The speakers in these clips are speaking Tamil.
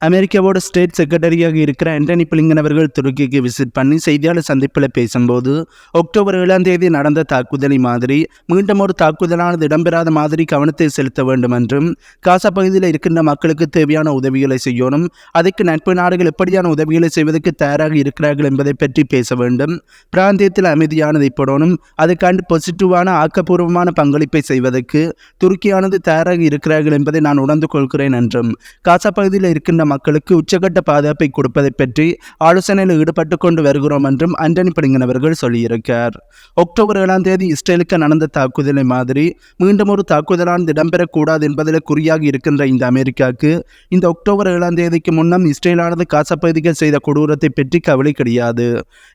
அமெரிக்காவோட ஸ்டேட் செக்ரட்டரியாக இருக்கிற ஆண்டனி பிளிங்கன் அவர்கள் துருக்கிக்கு விசிட் பண்ணி செய்தியாளர் சந்திப்பில் பேசும்போது அக்டோபர் 7 நடந்த தாக்குதலை மாதிரி மீண்டும் ஒரு தாக்குதலானது இடம்பெறாத மாதிரி கவனத்தை செலுத்த வேண்டும் என்றும் காசா பகுதியில் இருக்கின்ற மக்களுக்கு தேவையான உதவிகளை செய்யணும், அதுக்கு நட்பு நாடுகள் எப்படியான உதவிகளை செய்வதற்கு தயாராக இருக்கிறார்கள் என்பதை பற்றி பேச வேண்டும், பிராந்தியத்தில் அமைதியானதை போடணும், அதுக்காண்டு பாசிட்டிவான ஆக்கப்பூர்வமான பங்களிப்பை செய்வதற்கு துருக்கியானது தயாராக இருக்கிறார்கள் என்பதை நான் உணர்ந்து கொள்கிறேன் என்றும் காசா பகுதியில் இருக்கின்ற மக்களுக்கு உச்சகட்ட பாதுகாப்பை கொடுப்பதை பற்றி ஆலோசனையில் ஈடுபட்டு கொண்டு வருகிறோம் என்றும் ஆண்டனி பிளிங்கன் அவர்கள் சொல்லியிருக்கார். அக்டோபர் 7 இஸ்ரேலுக்கு நடந்த தாக்குதலை மாதிரி மீண்டும் ஒரு தாக்குதலானது இடம்பெறக்கூடாது என்பதில் குறியாக இருக்கின்ற இந்த அமெரிக்காவுக்கு இந்த அக்டோபர் 7 முன்னம் இஸ்ரேலானது காசா பகுதிகள் செய்த கொடூரத்தை பற்றி கவலை கிடையாது.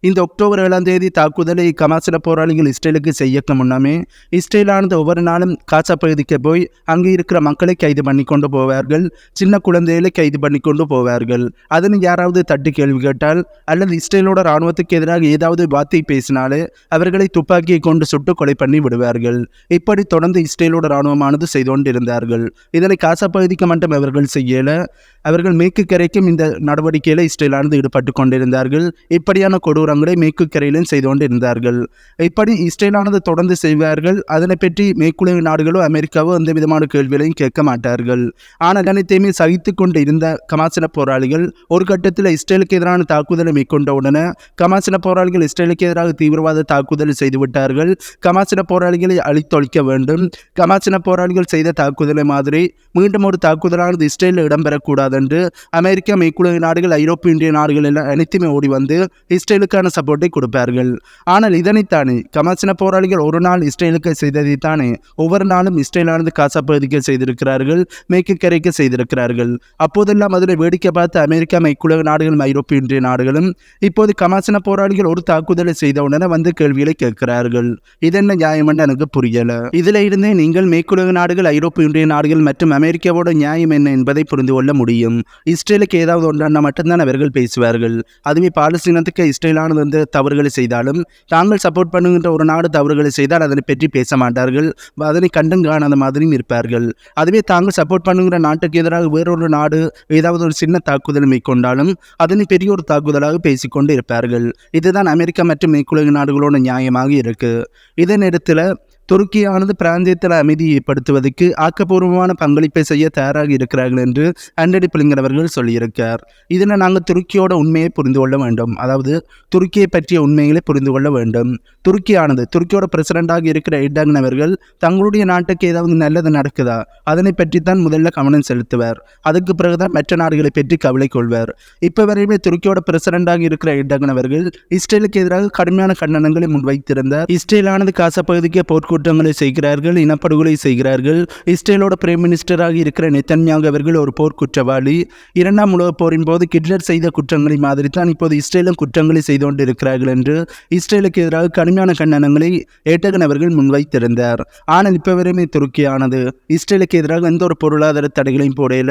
இந்த அக்டோபர் 7 தாக்குதலை கமாசின போராளிகள் இஸ்ரேலுக்கு செய்யக்க முன்னமே இஸ்ரேலானது ஒவ்வொரு நாளும் காசா பகுதிக்கு போய் அங்கே இருக்கிற மக்களை கைது பண்ணி கொண்டு போவார்கள், சின்ன குழந்தைகளை கைது பண்ணி கொண்டு போவார்கள். அதனை யாராவது தட்டி கேள்வி கேட்டால் அல்லது இஸ்ரேலோட இராணுவத்துக்கு எதிராக ஏதாவது வார்த்தை பேசினாலே அவர்களை துப்பாக்கியை கொண்டு சுட்டு கொலை பண்ணி விடுவார்கள். இப்படி தொடர்ந்து இஸ்ரேலோட இராணுவமானது செய்து கொண்டிருந்தார்கள். இதனை காசா பகுதிக்கு மட்டும் அவர்கள் செய்யல, அவர்கள் மேற்கு கரைக்கும் இந்த நடவடிக்கையில் இஸ்ரேலானது ஈடுபட்டு கொண்டிருந்தார்கள். இப்படியான கொடூரங்களை மேற்கு கரையிலும் செய்து கொண்டிருந்தார்கள். இப்படி இஸ்ரேலானது தொடர்ந்து செய்வார்கள். அதனை பற்றி மேற்குலக நாடுகளோ அமெரிக்காவோ எந்த விதமான கேள்விகளையும் கேட்க மாட்டார்கள். ஆனால் அனைத்தையுமே சகித்து கொண்டு இருந்த கமாசின போராளிகள் ஒரு கட்டத்தில் இஸ்ரேலுக்கு எதிரான தாக்குதலை மேற்கொண்ட உடனே கமாசின போராளிகள் இஸ்ரேலுக்கு எதிராக தீவிரவாத தாக்குதலை செய்துவிட்டார்கள். கமாசின போராளிகளை அழித்தொழிக்க வேண்டும், கமாசின போராளிகள் செய்த தாக்குதலை மாதிரி மீண்டும் ஒரு தாக்குதலானது இஸ்ரேலில் இடம்பெறக்கூடாது என்று அமெரிக்கா, மேற்குலக நாடுகள், ஐரோப்பிய இந்திய நாடுகள் எல்லாம் அனைத்துமே ஓடி வந்து இஸ்ரேலுக்கான சப்போர்ட்டை கொடுப்பார்கள். ஆனால் இதனைத்தானே கமாசின போராளிகள் ஒரு நாள் இஸ்ரேலுக்கு செய்ததைத்தானே ஒவ்வொரு நாளும் இஸ்ரேலானது காசா பகுதிக்கு செய்திருக்கிறார்கள், மேற்கு கரைக்கு செய்திருக்கிறார்கள். அப்போதெல்லாம் அதனை வேடிக்கை பார்த்த அமெரிக்கா, மேற்குலக நாடுகளும் ஐரோப்பிய இந்திய நாடுகளும் இப்போது கமாசின போராளிகள் ஒரு தாக்குதலை செய்தவுடனே வந்து கேள்விகளை கேட்கிறார்கள். இதென்ன நியாயம் என்று எனக்கு புரியல. இதில் இருந்தே நீங்கள் மேற்குலக நாடுகள், ஐரோப்பிய இந்திய நாடுகள் மற்றும் அமெரிக்காவோட நியாயம் என்ன என்பதை புரிந்து கொள்ள முடியும். இஸ்ரேலுக்கு ஏதாவது ஒன்றான மட்டும்தான் அவர்கள் பேசுவார்கள். அதுவே பாலஸ்தீனத்துக்கு இஸ்ரேலானது வந்து தவறுகளை செய்தாலும் தாங்கள் சப்போர்ட் பண்ணுகின்ற ஒரு நாடு தவறுகளை செய்தால் அதனை பற்றி பேச மாட்டார்கள், அதனை கண்டும் காணாத மாதிரியும் இருப்பார்கள். அதுவே தாங்கள் சப்போர்ட் பண்ணுகிற நாட்டுக்கு எதிராக வேறொரு நாடு ஏதாவது ஒரு சின்ன தாக்குதல் மேற்கொண்டாலும் அதனை பெரிய ஒரு தாக்குதலாக பேசிக்கொண்டு இருப்பார்கள். இதுதான் அமெரிக்கா மற்றும் மேற்குலக நாடுகளோட நியாயமாக இருக்கு. இதே நேரத்தில் துருக்கியானது பிராந்தியத்தில் அமைதியை ஏற்படுத்துவதற்கு ஆக்கப்பூர்வமான பங்களிப்பை செய்ய தயாராக இருக்கிறார்கள் என்று ஆண்டனி பிளிங்கன் அவர்கள் சொல்லியிருக்கார். இதனை நாங்கள் துருக்கியோட உண்மையை புரிந்து கொள்ள வேண்டும், அதாவது துருக்கியை பற்றிய உண்மைகளை புரிந்து கொள்ள வேண்டும். துருக்கியோட பிரசிடண்டாக இருக்கிற எர்டோகன் அவர்கள் தங்களுடைய நாட்டுக்கு ஏதாவது நல்லது நடக்குதா அதனை பற்றித்தான் முதல்ல கவனம் செலுத்துவார். அதுக்கு பிறகுதான் மற்ற நாடுகளை பற்றி கவலை கொள்வார். இப்போ வரையுமே துருக்கியோட பிரசிடண்டாக இருக்கிற எர்டோகன் அவர்கள் இஸ்ரேலுக்கு எதிராக கடுமையான கண்டனங்களை முன்வைத்திருந்தார். இஸ்ரேலானது காசா பகுதிக்கு போர்க்குற்றங்களை செய்கிறார்கள், இனப்படுகொலை செய்கிறார்கள். இஸ்ரேலோட பிரைம் மினிஸ்டராக இருக்கிற நெத்தன்யாகு அவர்கள் ஒரு போர் குற்றவாளி. 2ஆம் உலகப் போரின் போது ஹிட்லர் செய்த குற்றங்களை மாதிரி தான் இப்போது இஸ்ரேலும் குற்றங்களை செய்து கொண்டிருக்கிறார்கள் என்று இஸ்ரேலுக்கு எதிராக கடுமையான கண்டனங்களை எர்டோகன் அவர்கள் முன்வைத்திருந்தார். ஆனால் இப்போ வரையுமே துருக்கியானது இஸ்ரேலுக்கு எதிராக எந்த ஒரு பொருளாதார தடைகளையும் போடையில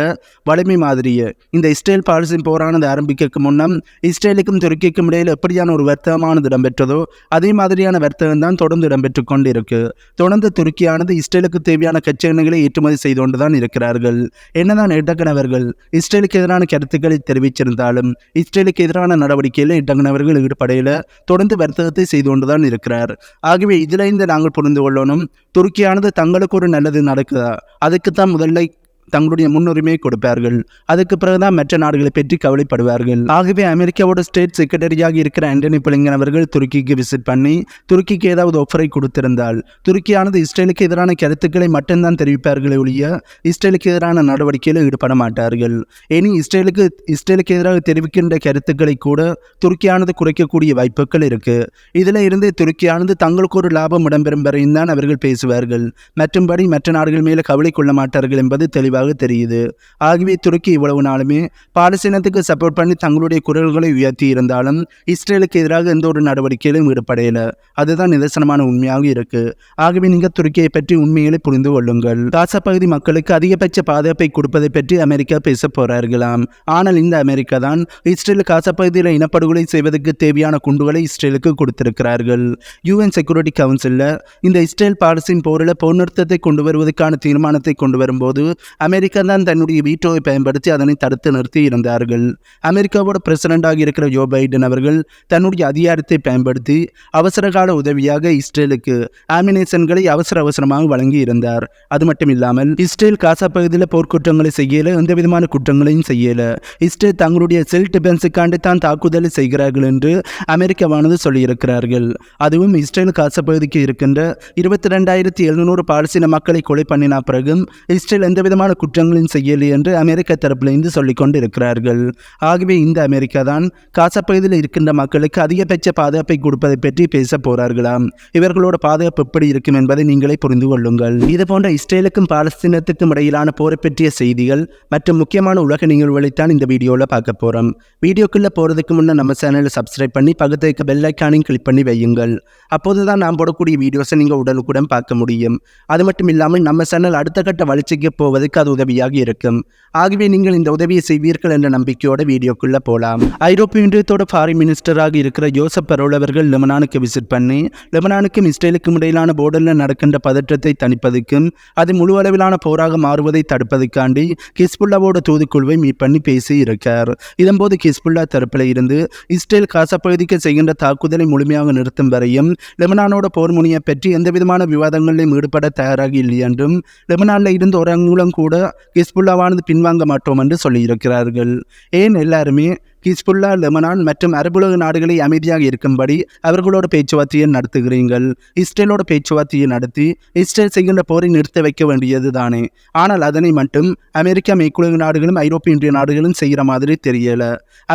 வலிமை மாதிரியே இந்த இஸ்ரேல் பாலஸ்தீன் போரானது ஆரம்பிக்க முன்னம் இஸ்ரேலுக்கும் துருக்கிக்கும் இடையில் எப்படியான ஒரு வர்த்தகமானது இடம்பெற்றதோ அதே மாதிரியான வர்த்தகம் தான் தொடர்ந்து இடம்பெற்று கொண்டு இருக்கு. தொடர்ந்து துருக்கியானது இஸ்ரேலுக்கு தேவையான கச்சைகளை ஏற்றுமதி செய்து கொண்டுதான் இருக்கிறார்கள். என்னதான் எர்டோகன் அவர்கள் இஸ்ரேலுக்கு எதிரான கருத்துக்களை தெரிவிச்சிருந்தாலும் இஸ்ரேலுக்கு எதிரான நடவடிக்கையில் எர்டோகன் அவர்கள் ஈடுபடையில தொடர்ந்து வர்த்தகத்தை செய்து கொண்டுதான் இருக்கிறார். ஆகவே இதிலிருந்து நாங்கள் புரிந்து கொள்ளணும், துருக்கியானது தங்களுக்கு ஒரு நல்லது நடக்குதா அதுக்குத்தான் முதல்ல தங்களுடைய முன்னுரிமையை கொடுப்பார்கள். அதுக்கு பிறகுதான் மற்ற நாடுகளை பற்றி கவலைப்படுவார்கள். ஆகவே அமெரிக்காவோட ஸ்டேட் செக்ரட்டரியாக இருக்கிற ஆண்டனி பிளிங்கன் அவர்கள் துருக்கிக்கு விசிட் பண்ணி துருக்கிக்கு ஏதாவது ஆஃபரை கொடுத்திருந்தால் துருக்கியானது இஸ்ரேலுக்கு எதிரான கருத்துக்களை மட்டும்தான் தெரிவிப்பார்களே ஒழிய இஸ்ரேலுக்கு எதிரான நடவடிக்கையில் ஈடுபட மாட்டார்கள். இனி இஸ்ரேலுக்கு எதிராக தெரிவிக்கின்ற கருத்துக்களை கூட துருக்கியானது குறைக்கக்கூடிய வாய்ப்புகள் இருக்கு. இதில் இருந்து துருக்கியானது தங்களுக்கு ஒரு லாபம் இடம்பெறும் வரையும் தான் அவர்கள் பேசுவார்கள். மற்றும்படி மற்ற நாடுகள் மேலே கவலை கொள்ள மாட்டார்கள் என்பது தெளிவாக தெரியுது. ஆகவே துருக்கி இவ்வளவு நாளுமே பாலஸ்தீனத்துக்கு சப்போர்ட் பண்ணி தங்களுடைய குரல்களை உயர்த்தி இருந்தாலும் இஸ்ரேலுக்கு எதிராக எந்த ஒரு நடவடிக்கையிலும் ஈடுபடையில. அதுதான் நிதர்சனமான உண்மையாக இருக்கு. ஆகவே நீங்கள் துருக்கியை பற்றி உண்மைகளை புரிந்து கொள்ளுங்கள். காசா பகுதி மக்களுக்கு அதிகபட்ச பாதுகாப்பை கொடுப்பதை பற்றி அமெரிக்கா பேச போறார்களாம். ஆனால் இந்த அமெரிக்கா தான் இஸ்ரேல் காசா பகுதியில் இனப்படுகொலை செய்வதற்கு தேவையான குண்டுகளை இஸ்ரேலுக்கு கொடுத்திருக்கிறார்கள். UN செக்யூரிட்டி கவுன்சிலில் இந்த இஸ்ரேல் பாலஸ்தீன் போரில் போர் நிறுத்தத்தை கொண்டு வருவதற்கான தீர்மானத்தை கொண்டு வரும்போது அமெரிக்கா தான் தன்னுடைய வீட்டோவை பயன்படுத்தி அதனை தடுத்து நிறுத்தி இருந்தார்கள். அமெரிக்காவோட பிரசிடண்டாக இருக்கிற ஜோ பைடன் அவர்கள் தன்னுடைய அதிகாரத்தை பயன்படுத்தி அவசரகால உதவியாக இஸ்ரேலுக்கு ஆமினேஷன்களை அவசரமாக வழங்கி இருந்தார். அது மட்டும் இல்லாமல் இஸ்ரேல் காசா பகுதியில் போர்க்குற்றங்களை செய்யல, எந்த விதமான குற்றங்களையும் செய்யல. இஸ்ரேல் தங்களுடைய செல்ஃப் டிஃபென்ஸுக்காண்டி தான் தாக்குதலை செய்கிறார்கள் என்று அமெரிக்காவானது சொல்லியிருக்கிறார்கள். அதுவும் இஸ்ரேல் காசா பகுதிக்கு இருக்கின்ற 22,700 பாலஸ்தீன மக்களை கொலை பண்ணின பிறகும் இஸ்ரேல் எந்த விதமான குற்றங்களையும் செய்யலை என்று அமெரிக்கா தரப்பிலிருந்து சொல்லிக் கொண்டு இருக்கிறார்கள். ஆகவே இந்த அமெரிக்கா தான் காசா பகுதியில் இருக்கின்ற மக்களுக்கு அதிகபட்ச பாதுகாப்பை கொடுப்பதை பற்றி பேச போறார்களாம். இவர்களோட பாதுகாப்பு எப்படி இருக்கும் என்பதை நீங்களே புரிந்து கொள்ளுங்கள். இது போன்ற இஸ்ரேலுக்கும் பாலஸ்தீனத்துக்கும் இடையிலான போரை பற்றிய செய்திகள் மற்றும் முக்கியமான உலக நிகழ்வுகளைத்தான் இந்த வீடியோவில் பார்க்க போறோம். வீடியோக்குள்ள போறதுக்கு முன்னே நம்ம சேனலை சப்ஸ்கிரைப் பண்ணி பக்கத்துல இருக்க பெல் ஐக்கானையும் கிளிக் பண்ணி வையுங்கள். அப்போதுதான் நாம் போடக்கூடிய வீடியோஸை நீங்க உடனுக்குடன் பார்க்க முடியும். அது மட்டும் இல்லாமல் நம்ம சேனல் அடுத்த கட்ட வளர்ச்சிக்கு போவதற்கு அது உதவியாக இருக்கும். ஆகவே நீங்கள் இந்த உதவியை செய்வீர்கள் என்ற நம்பிக்கையோட வீடியோக்குள்ள போலாம். ஐரோப்பிய ஒன்றியத்தோட ஃபாரின் மினிஸ்டராக இருக்கிற ஜோசப் பரோல் அவர்கள் லெபனானுக்கு விசிட் பண்ணி லெபனானுக்கும் இஸ்ரேலுக்கும் இடையிலான போர்டரில் நடக்கின்ற பதற்றத்தை தணிப்பதற்கும் அது முழு அளவிலான போராக மாறுவதை தடுப்பதற்காண்டி ஹிஸ்புல்லாவோட தூதுக்குழுவை மீட் பண்ணி பேசி இருக்கார். இதன்போது ஹிஸ்புல்லா தரப்பில் இருந்து இஸ்ரேல் காசா பகுதிக்கு செய்கின்ற தாக்குதலை முழுமையாக நிறுத்தும் வரையும் லெபனானோட போர் முனையை பற்றி எந்த விதமான விவாதங்களிலும் ஈடுபட தயாராக இல்லை என்றும் லெபனானில் இருந்து ஒரு அங்குலம் கூட ஹிஸ்புல்லாவானது பின்வாங்க மாட்டோம் என்று சொல்லியிருக்கிறார்கள். ஏன் எல்லாருமே ஹிஸ்புல்லா, லெபனான் மற்றும் அரபுலக நாடுகளை அமைதியாக இருக்கும்படி அவர்களோட பேச்சுவார்த்தையை நடத்துகிறீர்கள். இஸ்ரேலோட பேச்சுவார்த்தையை நடத்தி இஸ்ரேல் செய்கின்ற போரை நிறுத்த வைக்க வேண்டியது தானே. ஆனால் அதனை மட்டும் அமெரிக்கா, மேற்குலக நாடுகளும் ஐரோப்பிய ஒன்றிய நாடுகளும் செய்கிற மாதிரி தெரியல.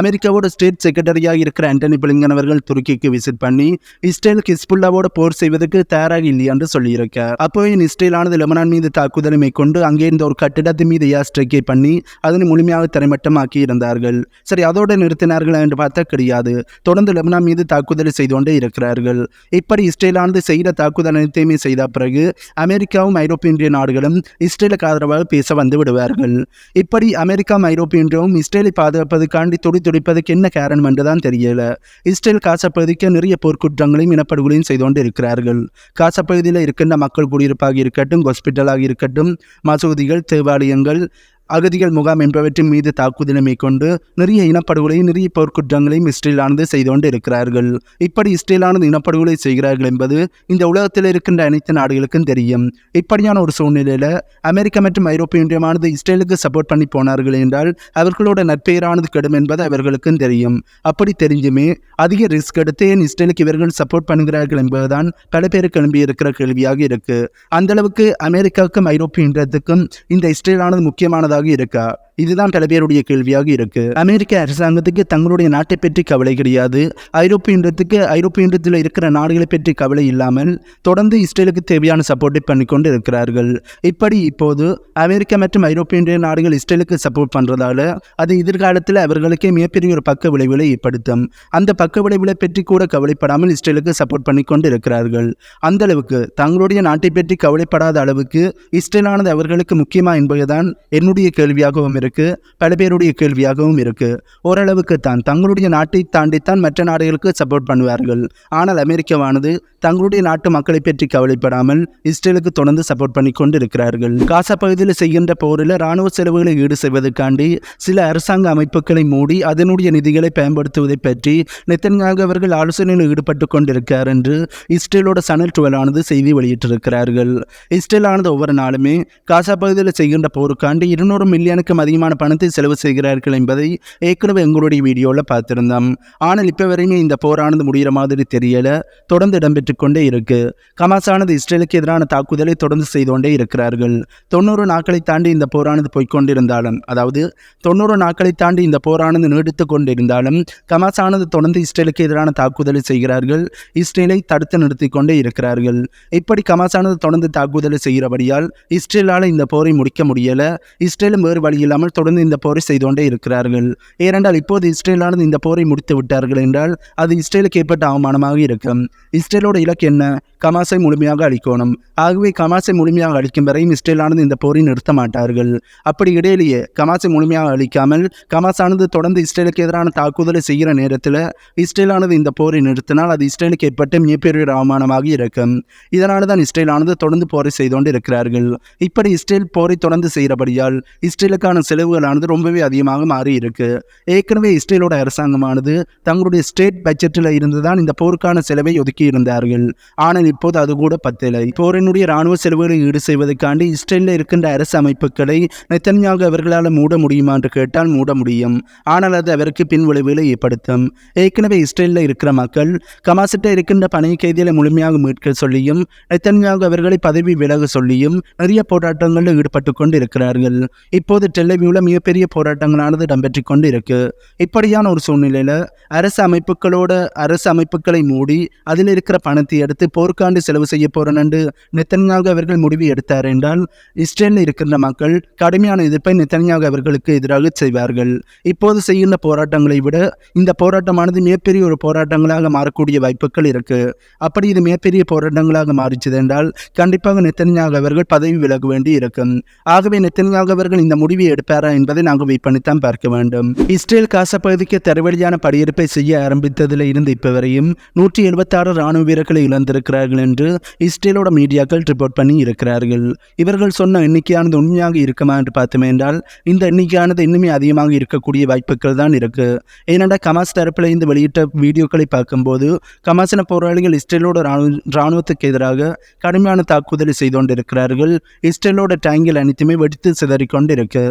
அமெரிக்காவோட ஸ்டேட் செக்ரட்டரியாக இருக்கிற ஆண்டனி பிளிங்கன் அவர்கள் துருக்கிக்கு விசிட் பண்ணி இஸ்ரேல் ஹிஸ்புல்லாவோட போர் செய்வதற்கு தயாராக இல்லை என்று சொல்லியிருக்கார். அப்போவே இஸ்ரேலானது லெபனான் மீது தாக்குதலை மேற்கொண்டு அங்கே இருந்த ஒரு கட்டிடத்தின் மீது ஏர் ஸ்ட்ரைக்கை பண்ணி அதனை முழுமையாக தரைமட்டமாக்கி இருந்தார்கள். சரி, அதோட நிறுத்தினார்கள் என்று பார்த்தா கிடையாது. தொடர்ந்து லெபனான் மீது தாக்குதலை செய்து கொண்டே இருக்கிறார்கள். இப்படி இஸ்ரேலானது செய்த தாக்குதல் அனைத்தையுமே செய்த பிறகு அமெரிக்காவும் ஐரோப்பிய ஒன்றிய நாடுகளும் இஸ்ரேலுக்கு ஆதரவாக பேச வந்து விடுவார்கள். இப்படி அமெரிக்காவும் ஐரோப்பிய ஒன்றியமும் இஸ்ரேலை பாதுகாப்பதற்காண்டி துடிப்பதற்கு என்ன காரணம் என்றுதான் தெரியல. இஸ்ரேல் காசா பகுதிக்கு நிறைய போர்க்குற்றங்களையும் இனப்படுகொலையும் செய்து கொண்டு இருக்கிறார்கள். காசா பகுதியில் இருக்கின்ற மக்கள் குடியிருப்பாக இருக்கட்டும், ஹாஸ்பிட்டலாக இருக்கட்டும், மசூதிகள், தேவாலயங்கள், அகதிகள் முகாம் என்பவற்றின் மீது தாக்குதலை மேற்கொண்டு நிறைய இனப்படுகொலையும் நிறைய போர்க்குற்றங்களையும் இஸ்ரேலானது செய்து கொண்டு இருக்கிறார்கள். இப்படி இஸ்ரேலானது இனப்படுகொலை செய்கிறார்கள் என்பது இந்த உலகத்தில் இருக்கின்ற அனைத்து நாடுகளுக்கும் தெரியும். இப்படியான ஒரு சூழ்நிலையில் அமெரிக்கா மற்றும் ஐரோப்பிய ஒன்றியமானது இஸ்ரேலுக்கு சப்போர்ட் பண்ணி போனார்கள் என்றால் அவர்களோட நற்பெயரானது கெடும் என்பது அவர்களுக்கும் தெரியும். அப்படி தெரிஞ்சுமே அதிக ரிஸ்க் எடுத்து ஏன் இஸ்ரேலுக்கு இவர்கள் சப்போர்ட் பண்ணுகிறார்கள் என்பதுதான் பல பேருக்கு எழும்பி இருக்கிற கேள்வியாக இருக்கு. அந்த அளவுக்கு அமெரிக்காவுக்கும் ஐரோப்பிய ஒன்றியத்துக்கும் இந்த இஸ்ரேலானது முக்கியமானது இருக்கா? இதுதான் பல பேருடைய கேள்வியாக இருக்கு. அமெரிக்க அரசாங்கத்துக்கு தங்களுடைய நாட்டை பற்றி கவலை கிடையாது. ஐரோப்பிய ஒன்றியத்தில் இருக்கிற நாடுகளை பற்றி கவலை இல்லாமல் தொடர்ந்து இஸ்ரேலுக்கு தேவையான சப்போர்ட்டை பண்ணிக்கொண்டு இருக்கிறார்கள். இப்படி இப்போது அமெரிக்கா மற்றும் ஐரோப்பிய ஒன்றிய நாடுகள் இஸ்ரேலுக்கு சப்போர்ட் பண்றதால அது எதிர்காலத்தில் அவர்களுக்கே மிகப்பெரிய ஒரு பக்க விளைவுகளை ஏற்படுத்தும். அந்த பக்க விளைவுகளை பற்றி கூட கவலைப்படாமல் இஸ்ரேலுக்கு சப்போர்ட் பண்ணிக்கொண்டு இருக்கிறார்கள். அந்த அளவுக்கு தங்களுடைய நாட்டை பற்றி கவலைப்படாத அளவுக்கு இஸ்ரேலானது அவர்களுக்கு முக்கியமா என்பதுதான் என்னுடைய கேள்வியாகவும் இருக்கு, பல பேருடைய கேள்வியாகவும் இருக்கு. ஓரளவுக்கு தான் தங்களுடைய நாட்டை தாண்டித்தான் மற்ற நாடுகளுக்கு சப்போர்ட் பண்ணுவார்கள். ஆனால் அமெரிக்காவானது தங்களுடைய நாட்டு மக்களை பற்றி கவலைப்படாமல் இஸ்ரேலுக்கு தொடர்ந்து சப்போர்ட் பண்ணி கொண்டு இருக்கிறார்கள். காசா பகுதியில் செய்கின்ற போரில் இராணுவ செலவுகளை ஈடு செய்வதற்காண்டி சில அரசாங்க அமைப்புகளை மூடி அதனுடைய நிதிகளை பயன்படுத்துவதை பற்றி நெத்தன்யாகு அவர்கள் ஆலோசனையில் ஈடுபட்டு கொண்டிருக்கிறார் என்று இஸ்ரேலோட சேனல் 12 ஆனது செய்தி வெளியிட்டிருக்கிறார்கள். இஸ்ரேலானது ஒவ்வொரு நாளுமே காசா பகுதியில் செய்கின்ற போருக்காண்டி 200 மில்லியனுக்கும் அதிகமான பணத்தை செலவு செய்கிறார்கள் என்பதை ஏற்கனவே எங்களுடைய வீடியோவில் பார்த்திருந்தோம். ஆனால் இப்போ வரையுமே இந்த போரானது முடிகிற மாதிரி தெரியல, தொடர்ந்து இடம்பெற்று கொண்டே இருக்கு. ஹமாஸானது இஸ்ரேலுக்கு எதிரான தாக்குதலை தொடர்ந்து செய்து கொண்டே இருக்கிறார்கள். 90 நாட்களை தாண்டி இந்த போரானது போய்கொண்டிருந்தாலும், அதாவது 90 நாட்களை தாண்டி இந்த போரானது நீடித்து கொண்டிருந்தாலும் ஹமாஸானது தொடர்ந்து இஸ்ரேலுக்கு எதிரான தாக்குதலை செய்கிறார்கள். இஸ்ரேலை தடுத்து நிறுத்தி கொண்டே இருக்கிறார்கள். இப்படி ஹமாஸானது தொடர்ந்து தாக்குதலை செய்கிறபடியால் இஸ்ரேலால் இந்த போரை முடிக்க முடியல. இஸ்ரேல் இஸ்ரேலும் வேறு வழி இல்லாமல் தொடர்ந்து இந்த போரை செய்து கொண்டே இருக்கிறார்கள். ஏனென்றால் இப்போது இஸ்ரேலானது இந்த போரை முடித்து விட்டார்கள் என்றால் அது இஸ்ரேலுக்கு ஏற்பட்ட அவமானமாக இருக்கும். இஸ்ரேலோட இலக்கு என்ன? கமாஸை முழுமையாக அழிக்கணும். ஆகவே கமாஸை முழுமையாக அழிக்கும் வரையும் இஸ்ரேலானது இந்த போரை நிறுத்த மாட்டார்கள். அப்படி இடையிலேயே கமாஸை முழுமையாக அழிக்காமல் கமாஸானது தொடர்ந்து இஸ்ரேலுக்கு எதிரான தாக்குதலை செய்கிற நேரத்தில் இஸ்ரேலானது இந்த போரை நிறுத்தினால் அது இஸ்ரேலுக்கு ஏற்பட்ட மிகப்பெரிய அவமானமாக இருக்கும். இதனால தான் இஸ்ரேலானது தொடர்ந்து போரை செய்து கொண்டு இருக்கிறார்கள். இப்படி இஸ்ரேல் போரை தொடர்ந்து செய்கிறபடியால் இஸ்ரேலுக்கான செலவுகளானது ரொம்பவே அதிகமாக மாறி இருக்கு. ஏற்கனவே இஸ்ரேலோட அரசாங்கமானது தங்களுடைய ஸ்டேட் பட்ஜெட்டில் இருந்துதான் இந்த போருக்கான செலவை ஒதுக்கி இருந்தார்கள். ஆனால் இப்போது அது கூட பத்தலை. போரினுடைய இராணுவ செலவுகளை ஈடு செய்வதற்காண்டி இஸ்ரேலில் இருக்கின்ற அரசு அமைப்புகளை நெத்தன்யாகு அவர்களால் மூட முடியுமா என்று கேட்டால் மூட முடியும். ஆனால் அது அவருக்கு பின் விளைவுகளை ஏற்படுத்தும். ஏற்கனவே இஸ்ரேலில் இருக்கிற மக்கள் கமாசிட்ட இருக்கின்ற பணி கைதிகளை முழுமையாக மீட்க சொல்லியும் நெத்தன்யாகு அவர்களை பதவி விலக சொல்லியும் நிறைய போராட்டங்களில் ஈடுபட்டு கொண்டு இருக்கிறார்கள். இப்போது டெல்லவியூவில் மிகப்பெரிய போராட்டங்களானது இடம்பெற்று கொண்டு இருக்கு. இப்படியான ஒரு சூழ்நிலையில் அரசு அமைப்புகளை மூடி அதில் இருக்கிற பணத்தை எடுத்து போர்க்காண்டு செலவு செய்ய போறேன் என்று நெத்தன்யாகு அவர்கள் முடிவு எடுத்தார் என்றால் இஸ்ரேலில் இருக்கின்ற மக்கள் கடுமையான எதிர்ப்பை நெத்தன்யாகு அவர்களுக்கு எதிராக செய்வார்கள். இப்போது செய்கின்ற போராட்டங்களை விட இந்த போராட்டமானது மிகப்பெரிய ஒரு போராட்டங்களாக மாறக்கூடிய வாய்ப்புகள் இருக்கு. அப்படி இது மிகப்பெரிய போராட்டங்களாக மாறிச்சது என்றால் கண்டிப்பாக நெத்தன்யாகு அவர்கள் பதவி விலக வேண்டி இருக்கும். ஆகவே நெத்தன்யாகு அவர்கள் இந்த முடிவை எடுப்பாரா என்பதை நாங்கள் வெயிட் பண்ணித்தான் பார்க்க வேண்டும். இஸ்ரேல் காசா பகுதிக்கு தரவழியான படியெடுப்பை செய்ய ஆரம்பித்ததில் இருந்து இப்போ வரையும் 176 ராணுவ வீரர்களை இழந்திருக்கிறார்கள் என்று இஸ்ரேலோட மீடியாக்கள் ரிப்போர்ட் பண்ணி இருக்கிறார்கள். இவர்கள் சொன்ன எண்ணிக்கையானது உண்மையாக இருக்குமா என்று பார்த்தோம் என்றால் இந்த எண்ணிக்கையானது இன்னுமே அதிகமாக இருக்கக்கூடிய வாய்ப்புகள் தான் இருக்கு. ஏனென்றால் கமாஸ் தரப்பில் இருந்து வெளியிட்ட வீடியோக்களை பார்க்கும்போது கமாசின போராளிகள் இஸ்ரேலோட இராணுவத்துக்கு எதிராக கடுமையான தாக்குதலை செய்து கொண்டிருக்கிறார்கள். இஸ்ரேலோட டேங்கில் அனைத்துமே வெடித்து சிதறிக்கொண்டு இருக்கு.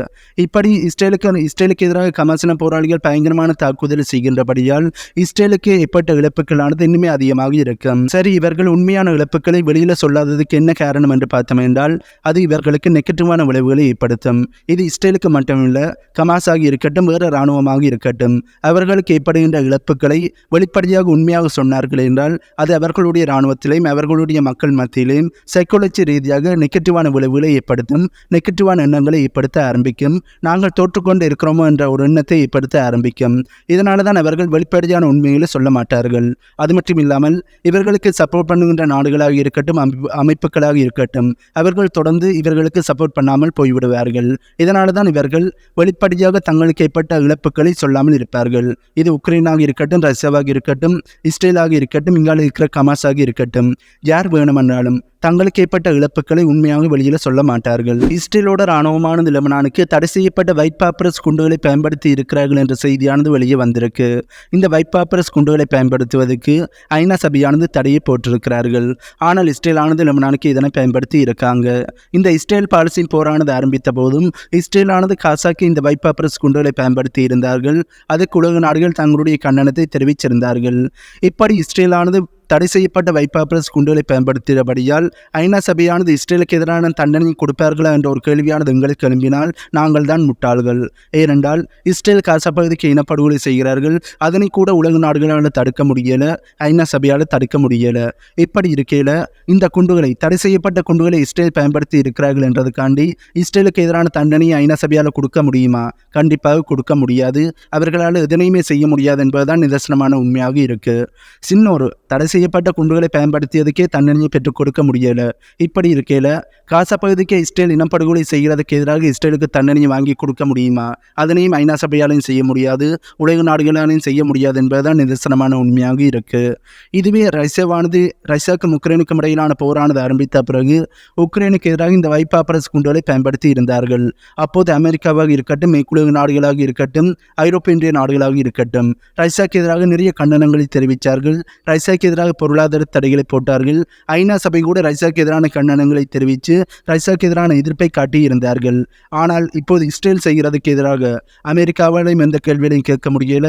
இப்படி இஸ்ரேலுக்கு எதிராக கமாசின போராளிகள் பயங்கரமான தாக்குதலை செய்கின்றபடியால் இஸ்ரேலுக்கு ஏற்பட்ட இழப்புகளானது இன்னுமே அதிகமாக இருக்கும். சரி, இவர்கள் உண்மையான இழப்புகளை வெளியில சொல்லாததுக்கு என்ன காரணம் என்று பார்த்தோம் என்றால் அது இவர்களுக்கு நெகட்டிவான விளைவுகளை ஏற்படுத்தும். இது இஸ்ரேலுக்கு மட்டுமில்ல, கமாஸாக இருக்கட்டும் வேறு இராணுவமாக இருக்கட்டும் அவர்களுக்கு ஏற்படுகின்ற இழப்புகளை வெளிப்படையாக உண்மையாக சொன்னார்கள் என்றால் அது அவர்களுடைய இராணுவத்திலையும் அவர்களுடைய மக்கள் மத்தியிலையும் சைக்காலஜி ரீதியாக நெகட்டிவான விளைவுகளை ஏற்படுத்தும். நெகட்டிவான எண்ணங்களை ஏற்படுத்த ஆரம்பிக்கும். நாங்கள் தோற்றுக்கொண்டு இருக்கிறோமோ என்ற ஒரு எண்ணத்தை ஏற்படுத்த ஆரம்பிக்கும். இதனால தான் அவர்கள் வெளிப்படையான உண்மைகளை சொல்ல மாட்டார்கள். அது மட்டும் இல்லாமல் இவர்களுக்கு சப்போர்ட் பண்ணுகின்ற நாடுகளாக இருக்கட்டும் அமைப்புகளாக இருக்கட்டும் அவர்கள் தொடர்ந்து இவர்களுக்கு சப்போர்ட் பண்ணாமல் போய்விடுவார்கள். இதனால தான் இவர்கள் வெளிப்படையாக தங்களுக்கு ஏற்பட்ட இழப்புகளை சொல்லாமல் இருப்பார்கள். இது உக்ரைனாக இருக்கட்டும், ரஷ்யாவாக இருக்கட்டும், இஸ்ரேலாக இருக்கட்டும், இங்கால இருக்கிற கமாஸாக இருக்கட்டும், யார் வேணுமென்றாலும் தங்களுக்கு ஏற்பட்ட இழப்புகளை உண்மையாக வெளியில் சொல்ல மாட்டார்கள். இஸ்ரேலோட இராணுவமானது லெபனானுக்கு தடை செய்யப்பட்ட வைட் பாப்பரஸ் குண்டுகளை பயன்படுத்தி இருக்கிறார்கள் என்ற செய்தியானது வெளியே வந்திருக்கு. இந்த வைட் பாப்பரஸ் குண்டுகளை பயன்படுத்துவதற்கு ஐநா சபையானது தடையை போட்டிருக்கிறார்கள். ஆனால் இஸ்ரேலானது லெபனானுக்கு இதனை பயன்படுத்தி இருக்காங்க. இந்த இஸ்ரேல் பாலஸ்தீன் போரானது ஆரம்பித்த போதும் இஸ்ரேலானது காசாக்கு இந்த வைட் பாப்பரஸ் குண்டுகளை பயன்படுத்தி இருந்தார்கள். அதுக்கு உலக நாடுகள் தங்களுடைய கண்டனத்தை தெரிவிச்சிருந்தார்கள். இப்படி இஸ்ரேலானது தடை செய்யப்பட்ட வைட் பாப்பரஸ் குண்டுகளை பயன்படுத்தியபடியால் ஐநா சபையானது இஸ்ரேலுக்கு எதிரான தண்டனை கொடுப்பார்களா என்ற ஒரு கேள்வியானது எங்களுக்கு எழும்பினால் நாங்கள் தான் முட்டாள்கள். ஏனென்றால் இஸ்ரேல் காசா பகுதிக்கு இனப்படுகொலை செய்கிறார்கள். அதனை கூட உலக நாடுகளால் தடுக்க முடியல, ஐநா சபையால் தடுக்க முடியல. இப்படி இருக்கையில் இந்த குண்டுகளை தடை செய்யப்பட்ட குண்டுகளை இஸ்ரேல் பயன்படுத்தி இருக்கிறார்கள் என்றதுக்காண்டி இஸ்ரேலுக்கு எதிரான தண்டனையை ஐநா சபையால் கொடுக்க முடியுமா? கண்டிப்பாக கொடுக்க முடியாது. அவர்களால் எதனையுமே செய்ய முடியாது என்பதுதான் நிதர்சனமான உண்மையாக இருக்கு. சின்னொரு தடை செய்யப்பட்ட குண்டுகளை பயன்படுத்தியதுக்கே தண்டனையை பெற்றுக் கொடுக்க முடியல. இப்படி இருக்கையில காசா பகுதிக்கு இஸ்ரேல் இனப்படுகொலை செய்கிறதுக்கு எதிராக இஸ்ரேலுக்கு தண்டனையை வாங்கி கொடுக்க முடியுமா? அதனையும் ஐநா சபையாலையும் செய்ய முடியாது, உலக நாடுகளாலையும் செய்ய முடியாது என்பதுதான் நிதர்சனமான உண்மையாக இருக்கு. இதுவே ரஷ்யாவுக்கும் உக்ரைனுக்கும் இடையிலான போரானது ஆரம்பித்த பிறகு உக்ரைனுக்கு எதிராக இந்த வைட் பாப்பரஸ் குண்டுகளை பயன்படுத்தி இருந்தார்கள். அப்போது அமெரிக்காவாக இருக்கட்டும், மேற்குலக நாடுகளாக இருக்கட்டும், ஐரோப்பிய நாடுகளாக இருக்கட்டும் ரஷ்யாவுக்கு எதிராக நிறைய கண்டனங்களை தெரிவித்தார்கள். ரஷ்யாவுக்கு எதிராக பொருளாதார தடைகளை போட்டார்கள். ஐநா சபை கூட ரஷ்யாவுக்கு எதிரான கண்டனங்களை தெரிவித்து ரஷ்யாவுக்கு எதிரான எதிர்ப்பை காட்டியிருந்தார்கள். ஆனால் இப்போது இஸ்ரேல் செய்கிறதுக்கு எதிராக அமெரிக்காவாலையும் எந்த கேள்விகளையும் கேட்க முடியல,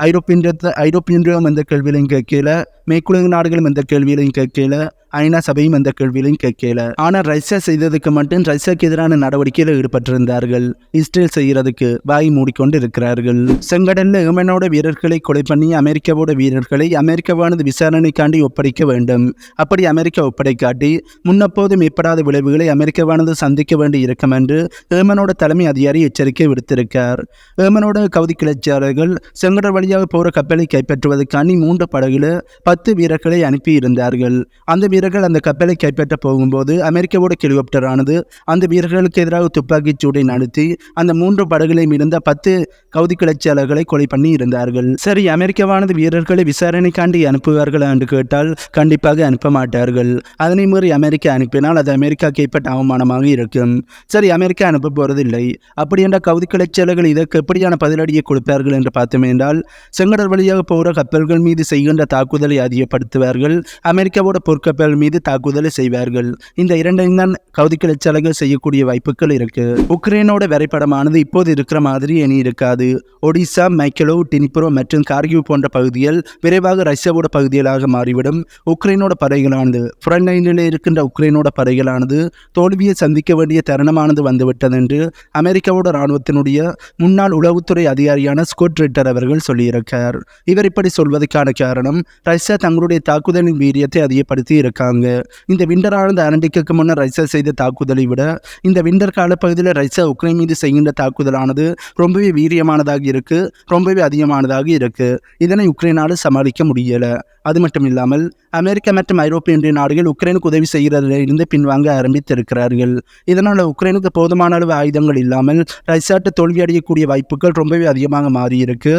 ஐரோப்பியர்களும் எந்த கேள்விகளையும் கேட்கல, மேற்குலக நாடுகளும் எந்த கேள்விகளையும் கேட்கல, ஐநா சபையும் எந்த கேள்வியிலையும் கேட்கல. ஆனால் ரஷ்யா செய்ததுக்கு மட்டும் ரஷ்யாவுக்கு எதிரான நடவடிக்கையில் ஈடுபட்டிருந்தார்கள். இஸ்ரேல் செய்கிறதுக்கு வாய் மூடிக்கொண்டு இருக்கிறார்கள். செங்கடல்ல ஏமனோட வீரர்களை கொலை பண்ணி அமெரிக்காவோட வீரர்களை அமெரிக்காவானது விசாரணைக்கு விசாரணைக்காண்டி ஒப்படைக்க வேண்டும். அப்படி அமெரிக்கா ஒப்படைக்காட்டி முன்னப்போதும் ஏற்படாத விளைவுகளை அமெரிக்காவானது சந்திக்க வேண்டி இருக்கும் என்று ஏமனோட தலைமை அதிகாரி எச்சரிக்கை விடுத்திருக்கார். ஏமனோட கவுதி கிளர்ச்சியாளர்கள் செங்கடல் வழியாக போகிற கப்பலை கைப்பற்றுவதற்காண்டி 3 படகுல 10 வீரர்களை அனுப்பி இருந்தார்கள். அந்த வீரர்கள் அந்த கப்பலை கைப்பற்ற போகும்போது அமெரிக்காவோட ஹெலிகாப்டர் ஆனது அந்த வீரர்களுக்கு எதிராக துப்பாக்கிச் சூடை நடத்தி அந்த 3 படகுகளையும் இருந்த 10 கவுதி கிளர்ச்சியாளர்களை கொலை பண்ணி இருந்தார்கள். சரி, அமெரிக்காவானது வீரர்களை விசாரணைக்காண்டி அனுப்புவார்கள் என்று கேட்டால் கண்டிப்பாக அனுப்ப மாட்டார்கள். அதனை மீறி அமெரிக்கா அனுப்பினால் அது அமெரிக்காவுக்கு ஏற்பட்ட அவமானமாக இருக்கும். சரி, அமெரிக்கா அனுப்ப போறதில்லை. அப்படி என்ற கவுதி கிளர்ச்சியாளர்கள் இதற்கு எப்படியான பதிலடியை கொடுப்பார்கள் என்று பார்த்தோம் என்றால், செங்கடல் வழியாக போகிற கப்பல்கள் மீது செய்கின்ற தாக்குதலை அதிகப்படுத்துவார்கள். அமெரிக்காவோட பொற்கப்பல் மீது தாக்குதலை செய்வார்கள். இந்த இரண்டையும் தான் கவுதி கிளர்ச்சியாளர்கள் செய்யக்கூடிய வாய்ப்புகள் இருக்கு. உக்ரைனோட வரைபடமானது இப்போது இருக்கிற மாதிரி இனி இருக்காது. ஒடிசா, மைக்கேலோ, டினிப்ரோ மற்றும் கார்கிவ் போன்ற பகுதிகள் விரைவாக ரஷ்யாவோட பகுதிகளாக மாறிவிடும். உக்ரைனோட படைகளானது ஃப்ரண்ட் லைனில் இருக்கின்ற உக்ரைனோட படைகளானது தோல்வியை சந்திக்க வேண்டிய தருணமானது வந்துவிட்டது என்று அமெரிக்காவோட இராணுவத்தினுடைய முன்னாள் உளவுத்துறை அதிகாரியான ஸ்கொட் ரிட்டர் அவர்கள் சொல்லியிருக்கார். இவர் இப்படி சொல்வதற்கான காரணம், ரஷ்யா தங்களுடைய தாக்குதலின் வீரியத்தை அதிகப்படுத்தி இருக்காங்க. இந்த விண்டரானது ஆரம்பிக்க முன்னர் ரஷ்யா செய்த தாக்குதலை விட இந்த விண்டர் காலப்பகுதியில் ரஷ்யா உக்ரைன் மீது செய்கின்ற தாக்குதலானது ரொம்பவே வீரியமானதாக இருக்கு, ரொம்பவே அதிகமானதாக இருக்கு. இதனை உக்ரைனால சமாளிக்க முடியல. அது மட்டும் இல்லாமல் அமெரிக்கா மற்றும் ஐரோப்பிய ஒன்றிய நாடுகள் உக்ரைனுக்கு உதவி செய்கிறதிலிருந்து பின்வாங்க ஆரம்பித்திருக்கிறார்கள். இதனால் உக்ரைனுக்கு போதுமான அளவு ஆயுதங்கள் இல்லாமல் ரஷ்யாட்டு தோல்வியடையக்கூடிய வாய்ப்புகள் ரொம்பவே அதிகமாக மாறியிருக்கு.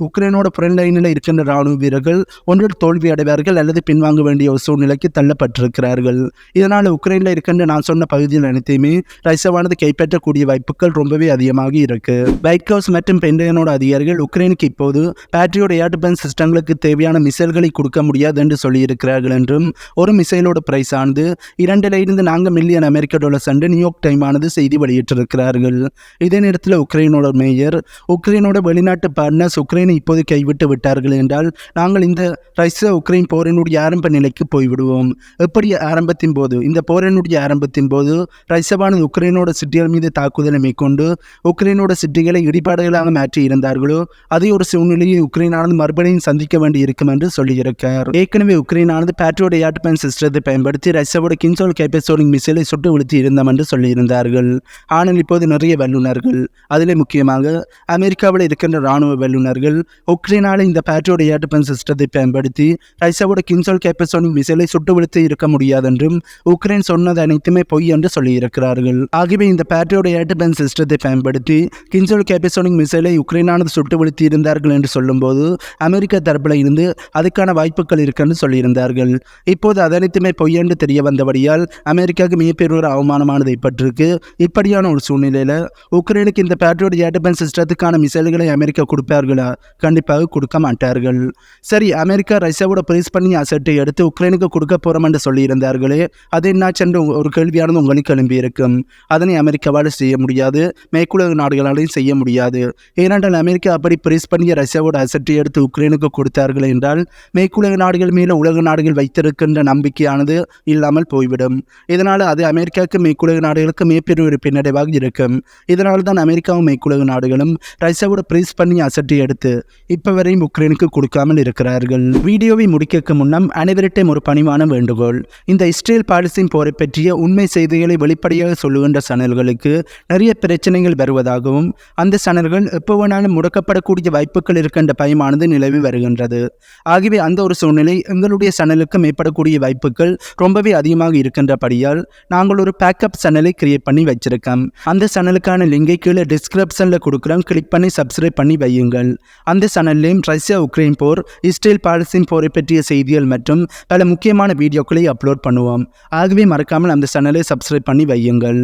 உக்ரைனோட ஃப்ரண்ட் லைனில் இருக்கின்ற இராணுவ வீரர்கள் ஒன்றில் தோல்வி அடைவார்கள் அல்லது பின்வாங்க வேண்டிய ஒரு சூழ்நிலைக்கு தள்ளப்பட்டிருக்கிறார்கள். இதனால் உக்ரைனில் இருக்கின்ற நான் சொன்ன பகுதியில் அனைத்தையுமே ரஷ்யாவானது கைப்பற்றக்கூடிய வாய்ப்புகள் ரொம்பவே அதிகமாக இருக்கு. ஒயிட் ஹவுஸ் மற்றும் பென்டகனோட அதிகாரிகள் உக்ரைனுக்கு இப்போது பேட்ரியோட் ஏர் டிஃபென்ஸ் சிஸ்டங்களுக்கு தேவையான மிசைல்களை கொடுக்க முடியாது என்று சொல்லியிருக்கிறார்கள் என்றும், ஒரு மிசைலோட பிரைஸ் ஆனது 2.4 மில்லியன் அமெரிக்க டாலர்ஸ் என்று நியூயார்க் டைம் ஆனது செய்தி வெளியிட்டிருக்கிறார்கள். இதே நேரத்தில் உக்ரைனோட மேயர், உக்ரைனோட வெளிநாட்டு பார்ட்னர்ஸ் உக்ரைனை இப்போது கைவிட்டு விட்டார்கள் என்றால் நாங்கள் இந்த ரஷ்யா உக்ரைன் போரினுடைய ஆரம்ப நிலைக்கு போய்விடுவோம். எப்படி ஆரம்பத்தின் போது, இந்த போரினுடைய ஆரம்பத்தின் போது ரஷ்யாவானது உக்ரைனோட சிட்டிகள் மீது தாக்குதலை மேற்கொண்டு உக்ரைனோட சிட்டிகளை இடிபாடுகளாக மாற்றி இருந்தார்களோ அதே ஒரு சூழ்நிலையை உக்ரைனானது மறுபடியும் சந்திக்க வேண்டி இருக்கும் என்று சொல்லியிருக்கார். ஏற்கனவே உக்ரைனானது பேட்ரியோட் ஏர் டிஃபென்ஸ் சிஸ்டத்தை பயன்படுத்தி ரஷ்யாவோட கின்சோல் ஹைப்பர்சோனிக் மிசைலை சுட்டு வீழ்த்தி இருந்தோம் என்று சொல்லியிருந்தார்கள். ஆனால் இப்போது நிறைய வல்லுநர்கள், அதிலே முக்கியமாக அமெரிக்காவில் இருக்கின்ற இராணுவ வல்லுநர்கள் உக்ரைனால இந்த பேட்ரியோட் ஏர் டிஃபென்ஸ் சிஸ்டத்தை பயன்படுத்தி ரஷ்யாவோட கின்சோல் ஹைப்பர்சோனிக் மிசைலை சுட்டு வீழ்த்தி இருக்க முடியாது என்றும் உக்ரைன் சொன்னது அனைத்துமே பொய் என்று சொல்லியிருக்கிறார்கள். ஆகவே இந்த பேட்ரியோட் ஏர் டிஃபென்ஸ் சிஸ்டத்தை பயன்படுத்தி கின்சோல் ஹைப்பர்சோனிக் மிசைலை உக்ரைனானது சுட்டு வீழ்த்தி இருந்தார்கள் என்று சொல்லும்போது அமெரிக்கா தரப்பில் இருந்து அதுக்கான வாய்ப்புகள் இருக்குன்னு சொல்லியிருந்தார்கள். இப்போது அதனைத்துமே பொய் என்று தெரிய வந்தபடியால் அமெரிக்காவுக்கு மிகப்பெரிய ஒரு அவமானமானது ஏற்பட்டிருக்கு. இப்படியான ஒரு சூழ்நிலையில் உக்ரைனுக்கு இந்த பேட்ரியோட் ஏர் டிஃபென்ஸ் சிஸ்டத்துக்கான மிசைல்களை அமெரிக்கா கொடுப்பார்களா? கண்டிப்பாக கொடுக்க மாட்டார்கள். சரி, அமெரிக்கா ரஷ்யாவோட பிரைஸ் பண்ணி அசட்டை எடுத்து உக்ரைனுக்கு கொடுக்க போறோம் என்று சொல்லியிருந்தார்களே, அது என்னாச்சென்று ஒரு கேள்வியானது உங்களுக்கு எழும்பி இருக்கும். அதனை அமெரிக்காவால் செய்ய முடியாது, மேற்குலக நாடுகளாலையும் செய்ய முடியாது. ஏனென்றால் அமெரிக்கா அப்படி பிரைஸ் பண்ணி ரஷ்யாவோட அசட்டை எடுத்து உக்ரைனுக்கு கொடுத்தார்கள் என்றால் மேற்குலக நாடுகள் மேல உலக நாடுகள் வைத்திருக்கின்ற நம்பிக்கையானது இல்லாமல் போய்விடும். இதனால் அது அமெரிக்காவுக்கு மேற்குலக நாடுகளுக்கு மிகப்பெரிய ஒரு பின்னடைவாக இருக்கும். இதனால் தான் அமெரிக்காவும் மேற்குலக நாடுகளும் ரஷ்யாவோட பிரைஸ் பண்ணி அசட்டை எடுத்து இப்ப வரையும் உக்ரைனுக்கு கொடுக்காமல் இருக்கிறார்கள். வீடியோவை முடிக்க முன்னம் அனைவரிட்டையும் ஒரு பணிவான வேண்டுகோள். இந்த இஸ்ரேல் பாலஸ்தீன் போரை பற்றிய உண்மை செய்திகளை வெளிப்படையாக சொல்லுகின்ற சேனல்களுக்கு நிறைய பிரச்சனைகள் வருவதாகவும் அந்த சேனல்கள் எப்போ வேணாலும் முடக்கப்படக்கூடிய வாய்ப்புகள் இருக்கின்ற பயமானது நிலவி வருகின்றது. ஆகவே அந்த ஒரு சூழ்நிலை எங்களுடைய சேனலுக்கு மேற்படக்கூடிய வாய்ப்புகள் ரொம்பவே அதிகமாக இருக்கின்றபடியால் நாங்கள் ஒரு பேக்கப் சேனலை கிரியேட் பண்ணி வச்சிருக்கோம். அந்த சேனலுக்கான லிங்கை கீழே டிஸ்கிரிப்ஷனில் கொடுக்குறோம், கிளிக் பண்ணி சப்ஸ்கிரைப் பண்ணி வையுங்கள். அந்த சேனல்லையும் ரஷ்யா உக்ரைன் போர், இஸ்ரேல் பாலஸ்தீன் போரை பற்றிய செய்திகள் மற்றும் பல முக்கியமான வீடியோக்களை அப்லோட் பண்ணுவோம். ஆகவே மறக்காமல் அந்த சேனலை சப்ஸ்கிரைப் பண்ணி வையுங்கள்.